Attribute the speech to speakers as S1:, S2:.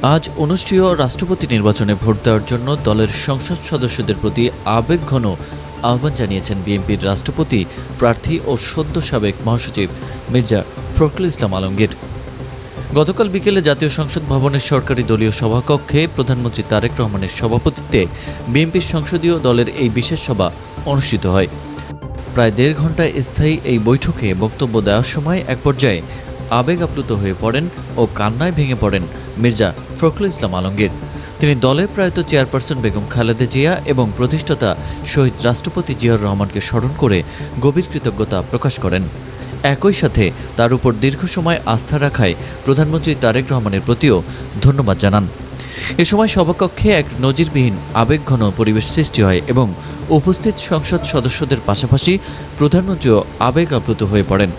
S1: আজ অনুষ্ঠেয় রাষ্ট্রপতি নির্বাচনে ভোট দেওয়ার জন্য দলের সংসদ সদস্যদের প্রতি আবেগঘন আহ্বান জানিয়েছেন বিএনপির রাষ্ট্রপতি প্রার্থী ও সদ্য সাবেক মহাসচিব মির্জা ফখরুল ইসলাম আলমগীর। গতকাল বিকেলে জাতীয় সংসদ ভবনের সরকারি দলীয় সভাকক্ষে প্রধানমন্ত্রী তারেক রহমানের সভাপতিত্বে বিএনপির সংসদীয় দলের এই বিশেষ সভা অনুষ্ঠিত হয়। প্রায় ১.৫ ঘণ্টায় স্থায়ী এই বৈঠকে বক্তব্য দেওয়ার সময় এক পর্যায়ে আবেগ আপ্লুত হয়ে পড়েন ও কান্নায় ভেঙে পড়েন মির্জা ফখরুল ইসলাম আলমগীর। তিনি দলের প্রয়াত চেয়ারপারসন বেগম খালেদা জিয়া এবং প্রতিষ্ঠাতা শহীদ রাষ্ট্রপতি জিয়াউর রহমানকে স্মরণ করে গভীর কৃতজ্ঞতা প্রকাশ করেন। একই সাথে তার উপর দীর্ঘ সময় আস্থা রাখায় প্রধানমন্ত্রী তারেক রহমানের প্রতিও ধন্যবাদ জানান। এ সময় সভাকক্ষে এক নজিরবিহীন আবেগঘন পরিবেশ সৃষ্টি হয় এবং উপস্থিত সংসদ সদস্যদের পাশাপাশি প্রধানমন্ত্রীও আবেগ আপ্লুত হয়ে পড়েন।